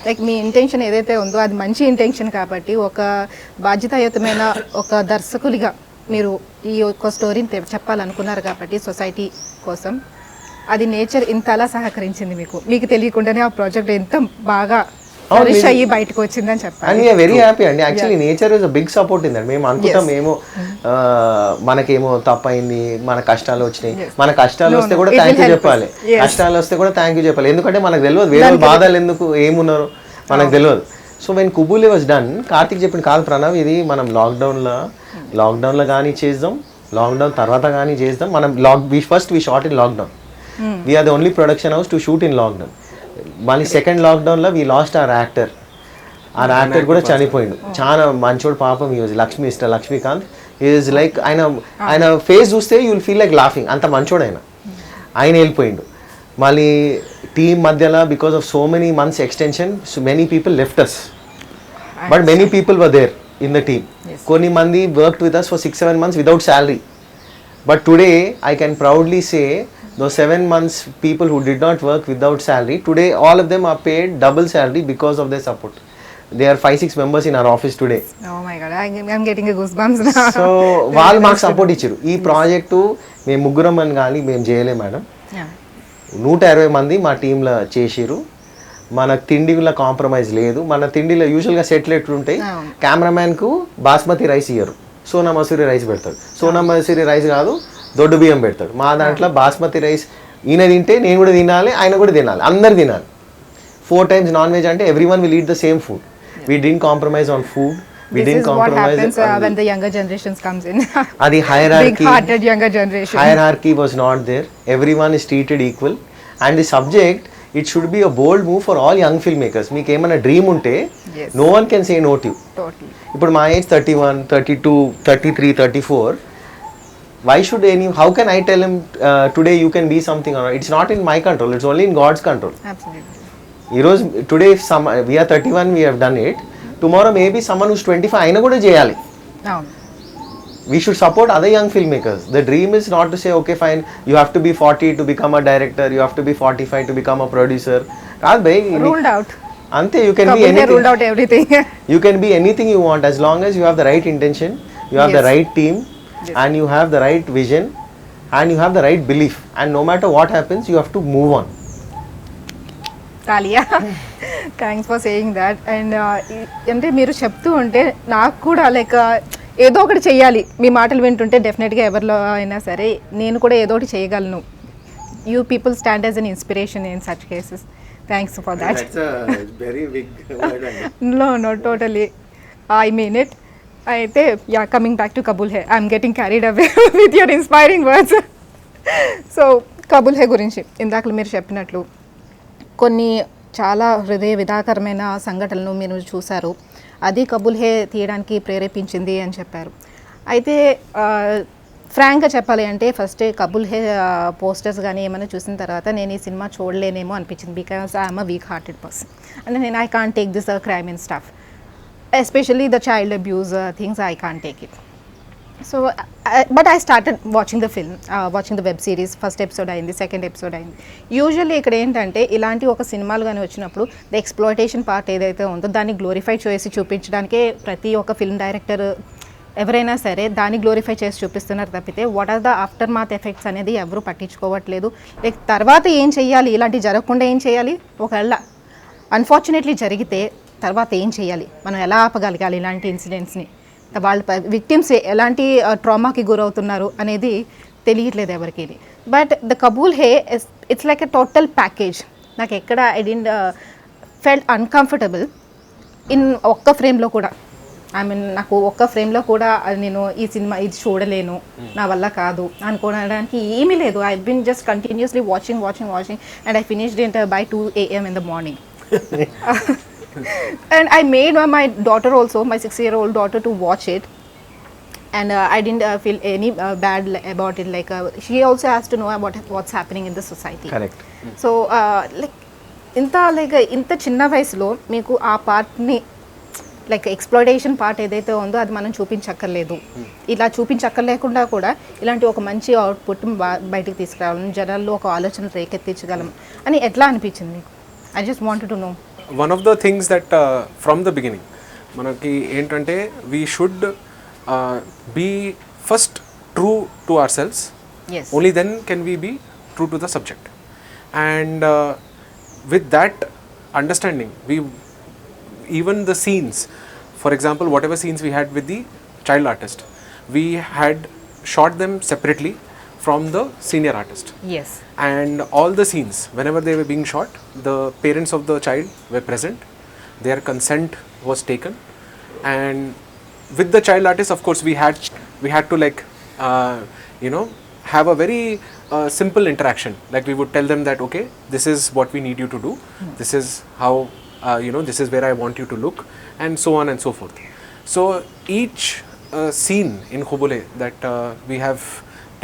Like మీ intention ఏదైతే ఉందో అది మంచి ఇంటెన్షన్ కాబట్టి ఒక బాధ్యతాయుతమైన ఒక దర్శకులుగా మీరు ఈ యొక్క స్టోరీని చెప్పాలనుకున్నారు కాబట్టి సొసైటీ కోసం అది నేచర్ ఇంతలా సహకరించింది మీకు తెలియకుండానే ఆ ప్రాజెక్ట్ ఎంత బాగా ఫ్లరిష్ అయ్యి బయటకు వచ్చిందని చెప్పాలి. అండ్ వీఆర్ వెరీ హ్యాపీ అండి. Actually nature is a big support in that. మేము అనుకుంటాం ఏమో మనకేమో తప్పైంది, మన కష్టాలు వచ్చినాయి, మన కష్టాలు వస్తే కూడా థ్యాంక్ యూ చెప్పాలి, కష్టాలు వస్తే కూడా థ్యాంక్ యూ చెప్పాలి. ఎందుకంటే మనకు తెలియదు వేరే బాధలు ఎందుకు ఏమున్నారో మనకు తెలియదు. So when Qubool Hai was done, Karthik చెప్పింది కాదు ప్రణవ్, ఇది మనం లాక్డౌన్లో కానీ చేద్దాం, లాక్డౌన్ తర్వాత కానీ చేద్దాం. మనం first we shot in lockdown. We are the only production house to shoot in lockdown. మళ్ళీ సెకండ్ లాక్డౌన్లో వీ లాస్ట్ అవర్ యాక్టర్. ఆ యాక్టర్ కూడా చనిపోయిండు. చాలా మంచోడు పాపం. మిస్టర్ లక్ష్మీకాంత్ ఈజ్ లైక్ ఆయన ఫేస్ చూస్తే you will feel like laughing, అంత మంచోడు ఆయన వెళ్ళిపోయిండు. మళ్ళీ టీమ్ మధ్యలో because of so many months extension many people left us, but many people were there in the team. కొన్ని మంది worked with us for 6-7 months without salary. But today I can proudly say those 7 months people who did not work without salary, today all of them are paid double salary because of their support. There are 5-6 members in our office today. Oh my god, I'm getting a goosebumps now. So వాళ్ళు మాకు support ఇచ్చారు. ఈ project మేము ముగ్గురం అని కానీ మేము చేయలే మేడం. 120 మంది మా టీంలో చేసిరు. మన తిండిలో కాంప్రమైజ్ లేదు. మన తిండిలో యూజువల్గా సెట్లు ఎట్లుంటాయి, కెమెరామ్యాన్కు బాస్మతి రైస్ ఇయ్యరు, సోనా మసూరి రైస్ పెడతాడు. సోనా మసూరి రైస్ కాదు, దొడ్డు బియ్యం పెడతాడు. మా దాంట్లో బాస్మతి రైస్ ఈయన తింటే నేను కూడా తినాలి, ఆయన కూడా తినాలి, అందరు తినాలి. 4 times నాన్ వెజ్ అంటే everyone will eat the same food. We didn't compromise on food. We didn't compromise. This is what happens when the younger generations comes in. Adi hierarchy. Big-hearted younger generation. Hierarchy was not there. Everyone is treated equal. And the subject, it should be a bold move for all young filmmakers. Meek emana dream unte, no one can say no to you. Totally. Ippudu my age 31, 32, 33, 34. Why should how can I tell him today you can be something or not? It's not in my control. It's only in God's control. Absolutely. Today if we are 31, we have done it. Tomorrow maybe someone who's 25 aina kuda cheyali. We should support other young filmmakers. The dream is not to say okay fine, you have to be 40 to become a director, you have to be 45 to become a producer. Kaad bhai, ruled out. Ante you can be anything. Ruled out everything. You can be anything you want as long as you have the right intention, you have the right team, and you have the right vision, and you have the right belief, and no matter what happens you have to move on. Talia, thanks for saying that. And అంటే మీరు చెప్తూ ఉంటే నాకు కూడా like ఏదో ఒకటి చెయ్యాలి. మీ మాటలు వింటుంటే డెఫినెట్గా ఎవరిలో అయినా సరే నేను కూడా ఏదో ఒకటి చేయగలను. You people stand as an inspiration in such cases. Thanks for that. Very big word. No, totally. I mean it. అయితే coming back to Qubool Hai, I'm getting carried away with your inspiring words. So Qubool Hai గురించి ఇందాక మీరు చెప్పినట్లు కొన్ని చాలా హృదయ విదాకరమైన సంఘటనలు మీరు చూశారు. అది కబూల్ హై తీయడానికి ప్రేరేపించింది అని చెప్పారు. అయితే ఫ్రాంక్గా చెప్పాలి అంటే ఫస్ట్ కబూల్ హై పోస్టర్స్ కానీ ఏమైనా చూసిన తర్వాత నేను ఈ సినిమా చూడలేనేమో అనిపించింది. Because I'm a weak hearted person అంటే నేను I can't take this crime and stuff, especially the child abuse things. I can't take it. So but I started watching the film, watching the web series. First episode ayindi, second episode ayindi. Usually ikkada entante ilanti oka cinemalu gaani vachinappudu the exploitation part edaithe undo danni glorify chesi chupinchadanike prati oka film director ఎవరైనా సరే దాన్ని glorify చేసి చూపిస్తున్నారు తప్పితే what are the aftermath effects అనేది ఎవరు పట్టించుకోవట్లేదు. Like తర్వాత ఏం చేయాలి, ఇలాంటి జరగకుండా ఏం చేయాలి, ఒకవేళ అన్ఫార్చునేట్లీ జరిగితే తర్వాత ఏం చేయాలి, మనం ఎలా ఆపగలగాలి ఇలాంటి ఇన్సిడెంట్స్ని, వాళ్ళ విక్టిమ్స్ ఎలాంటి ట్రామాకి గురవుతున్నారు అనేది తెలియట్లేదు ఎవరికి. But the Qubool Hai it's like a total package. నాకు ఎక్కడ I didn't felt uncomfortable in ఒక్క ఫ్రేమ్లో కూడా. ఐ మీన్ నాకు ఒక్క ఫ్రేమ్లో కూడా నేను ఈ సినిమా ఇది చూడలేను, నా వల్ల కాదు అనుకోవడానికి ఏమీ లేదు. I been just continuously watching and I finished it by 2 AM in the morning. And I made my daughter also, my 6-year-old daughter, to watch it, and I didn't feel any bad about it. Like she also has to know about what's happening in the society. Correct. So ఇంత చిన్న వయసులో మీకు ఆ పార్ట్ని like exploitation part ఏదైతే ఉందో అది మనం చూపించక్కర్లేదు, ఇలా చూపించక్కర్లేకుండా కూడా ఇలాంటి ఒక మంచి అవుట్పుట్ బయటికి తీసుకురావాలని జనాల్లో ఒక ఆలోచన రేకెత్తించగలం అని ఎట్లా అనిపించింది మీకు? I just wanted to know. One of the things that from the beginning మనకి ఏంటంటే we should be first true to our selves, yes only then can we be true to the subject. And with that understanding, we even the scenes, for example whatever scenes we had with the child artist, we had shot them separately from the senior artist. Yes And all the scenes whenever they were being shot, the parents of the child were present, their consent was taken, and with the child artist of course we had to like you know have a very simple interaction. Like we would tell them that okay, this is what we need you to do, this is how you know, this is where I want you to look, and so on and so forth. So each scene in Qubool Hai that we have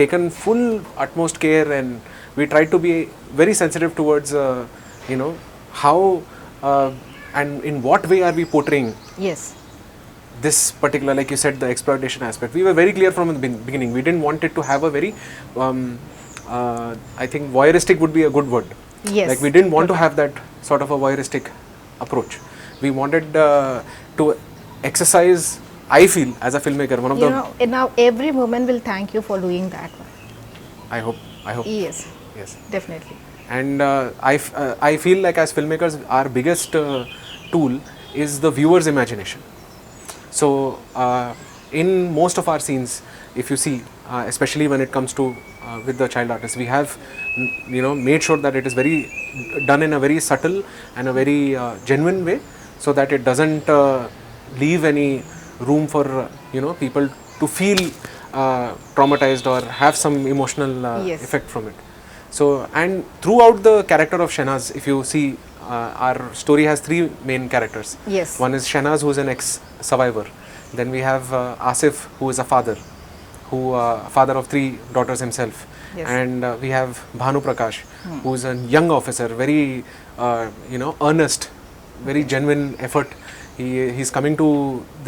taken full utmost care, and we try to be very sensitive towards you know how and in what way are we portraying as this particular, like you said, the exploitation aspect. We were very clear from the beginning. We didn't want it to have a very I think voyeuristic would be a good word. Yes. Like we didn't want to have that sort of a voyeuristic approach. We wanted to exercise, I feel as a filmmaker, one of You the know, now every woman will thank you for doing that one. I hope Yes, yes. definitely. And I feel like as filmmakers our biggest tool is the viewer's imagination. So in most of our scenes, if you see, especially when it comes to with the child artist, we have you know made sure that it is very done in a very subtle and a very genuine way, so that it doesn't leave any room for you know people to feel traumatized or have some emotional Yes. effect from it. So and throughout the character of Shehnaz, if you see, our story has three main characters. Yes. One is Shehnaz, who is an ex-survivor. Then we have Asif, who is a father, father of three daughters himself. Yes. And we have Bhanu Prakash, who is a young officer, very you know earnest, very genuine effort. He's coming to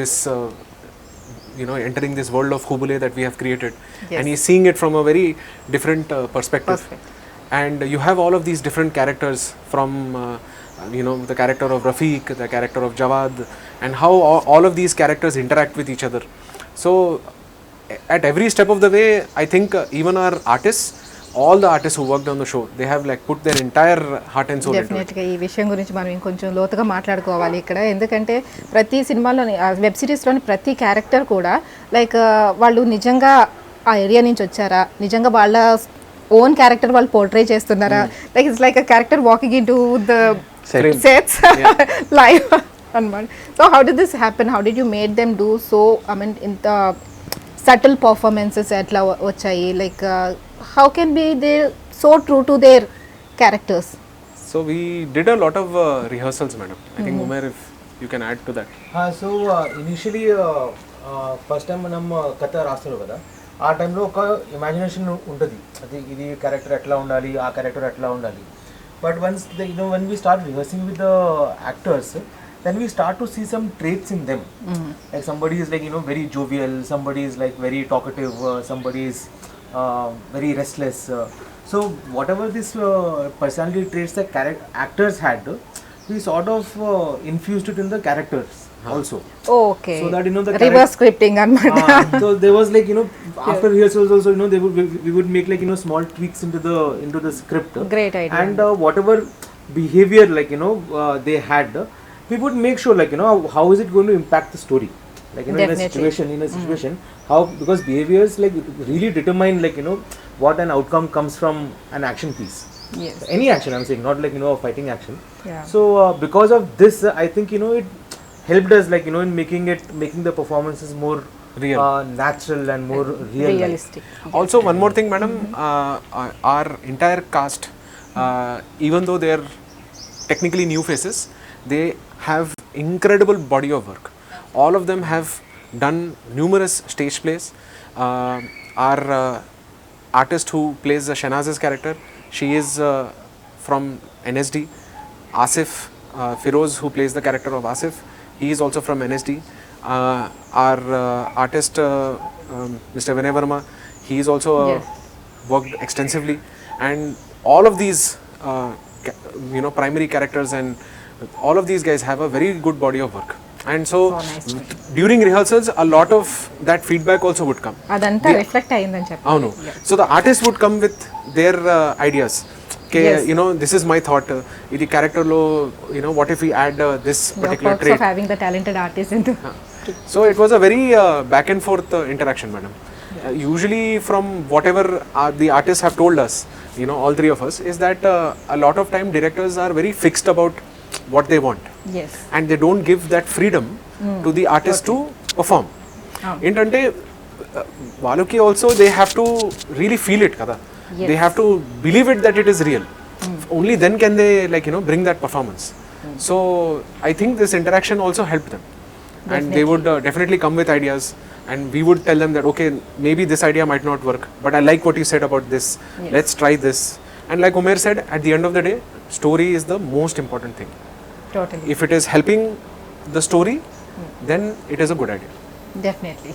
this you know entering this world of Qubool Hai that we have created, Yes. and he's seeing it from a very different perspective. Perfect. And you have all of these different characters from you know the character of Rafiq, the character of Jawad, and how all of these characters interact with each other. So at every step of the way, I think even our artists, all the artists who worked on the show, they have like put their entire heart and soul into it. డెఫినెట్గా ఈ విషయం గురించి మనం ఇంకొంచెం లోతుగా మాట్లాడుకోవాలి ఇక్కడ, ఎందుకంటే ప్రతి సినిమాలోని వెబ్ సిరీస్లోని ప్రతి క్యారెక్టర్ కూడా లైక్ వాళ్ళు నిజంగా ఆ ఏరియా నుంచి వచ్చారా, నిజంగా వాళ్ళ ఓన్ క్యారెక్టర్ వాళ్ళు పోర్ట్రే చేస్తున్నారా, like it's like a character walking into the sets live అనమాట. So how did this happen, how did you made them do so, I mean ఇంత సటిల్ పర్ఫార్మెన్సెస్ ఎట్లా వచ్చాయి, like how can be they so true to their characters? So we did a lot of rehearsals, madam. I think Umair, if you can add to that. So initially first time మనం కథ రాస్తారు కదా, ఆ టైంలో ఒక imagination ఉంటుంది, అది ఇది క్యారెక్టర్ ఎట్లా ఉండాలి, ఆ క్యారెక్టర్ ఎట్లా ఉండాలి. But once when we start rehearsing with the actors, then we start to see some traits in them. Like somebody is like very jovial, somebody is like very talkative, somebody is very restless. So whatever this personality traits the actors had, we sort of infused it in the characters also. Okay. So that the reverse scripting అనమాట. So there was like after rehearsals also we would make like small tweaks into the script. Great idea. And whatever behavior like they had, we would make sure like how is it going to impact the story, like in a situation how, because behaviors like really determine like what an outcome comes from an action piece. Yes. Any action I'm saying, not like a fighting action. Yeah. So because of this I think it helped us like in making the performances more Real. Natural and more realistic. Also one more thing, madam, our entire cast, even though they are technically new faces, they have incredible body of work. All of them have done numerous stage plays. Our artist who plays Shehnaz's character, she is from NSD. Asif Firoz, who plays the character of Asif, he is also from NSD. Our artist, Mr. Vinay Verma, he is also Yes. worked extensively, and all of these primary characters and all of these guys have a very good body of work. And so nice. during rehearsals a lot of that feedback also would come. అదంతా reflect అయిందని చెప్పి. అవును. So the artist would come with their ideas. Okay, Yes. this is my thought. ఇది character లో what if we add this The particular perks trait. of having the talented artist into. So it was a very back and forth interaction, madam. Usually from whatever the artists have told us, all three of us, is that a lot of time directors are very fixed about what they want, Yes. and they don't give that freedom to the artist to perform. ఏంటంటే వాళ్ళకి also they have to really feel it కదా. Yes. They have to believe it that it is real. Only then can they bring that performance. So I think this interaction also helped them. And they would definitely come with ideas, and we would tell them that okay, maybe this idea might not work, but I like what you said about this. Yes. Let's try this. And like Umair said, at the end of the day, story is the most important thing. Totally. If it is helping the story, then it is a good idea. Definitely.